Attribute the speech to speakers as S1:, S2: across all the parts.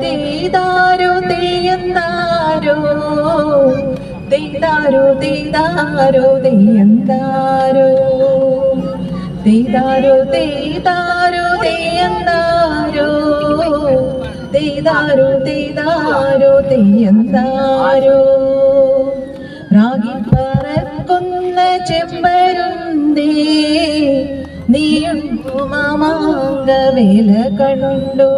S1: തേതാരോ തെയ്യന്താരോ തേതാരോ തേതാരോ തെയ്യന്താരോ തേതാരോ തേതാരോ തെയ്യന്താരോ തേതാരോ തേതാരോ തെയ്യന്താരോ രാഗി പറക്കുന്ന ചെമ്പരുന്തേ നീയുണ്ടു മാമാങ്കവേല കണ്ടു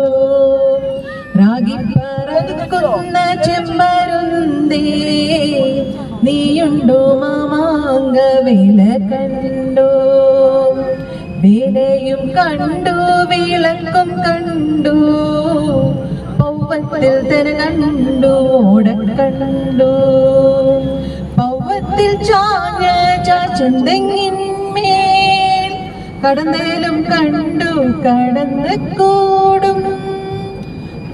S1: രാഗി പറക്കുന്ന ചെമ്പരുന്തേ നീയുണ്ടു മാമാങ്കവേല കണ്ടു വേലയും കണ്ടു വിളക്കും കണ്ടു പൗവത്തിൽ തെന കണ്ടു ഓട കണ്ടു പൗവത്തിൽ ചാഞ്ഞ ചാച്ചന്തെങ്ങിന്മേൽ കടന്നേലും കണ്ടു കടന്ന് കൂടും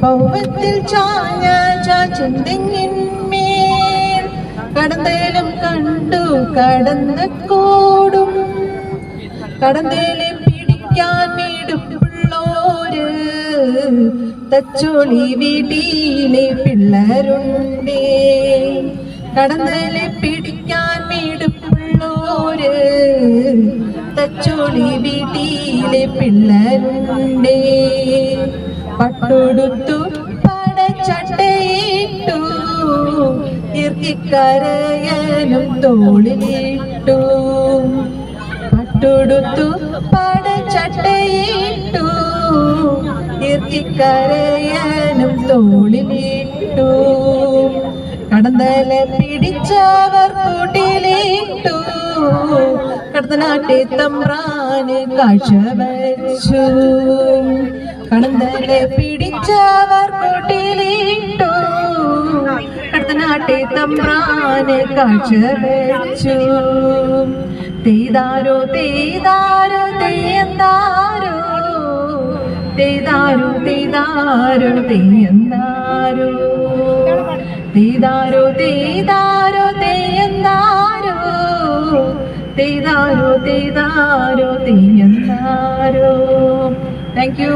S1: പൗവത്തിൽ ചാഞ്ഞ ചാച്ചന്തെങ്ങിന്മേൽ കടന്നേലും കണ്ടു കടന്ന് കൂടും കടന്നേലെ പിടിക്കാൻ വീടുപിള്ളോര് തച്ചോളി വീട്ടിലെ പിള്ളേരുണ്ടേ കടന്നേലെ പിടിക്കാൻ വീടുപിള്ളോര് തച്ചോളി വീട്ടിലെ പിള്ളേരുണ്ടേ പട്ടുടുത്തു പടച്ചട്ടയിട്ടു ഇർക്കിക്കരയനും തോളിലിട്ടു പട്ടുടുത്തു പടച്ചട്ടയിട്ടു ഇർക്കിക്കരയനും തോളിലിട്ടു കടന്നലെ പിടിച്ചവർ കൂട്ടിലിട്ടു കടത്തനാട്ടെ തമ്പ്രാന് കാഴ്ച വച്ചു കടന്നലെ പിടിച്ചവർ കൂട്ടിലിട്ടു കടത്തനാട്ടെ തമ്പ്രാന് കാഴ്ച വച്ചു തേതാരോ തേതാരോ തെയ്യന്താരോ തേതാരോ തേതാരോ തെയ്യന്താരോ തേതാരോ തേതാരോ തെയ്യന്താരോ തേതാരോ തേതാരോ തെയ്യന്താരോ. Thank you.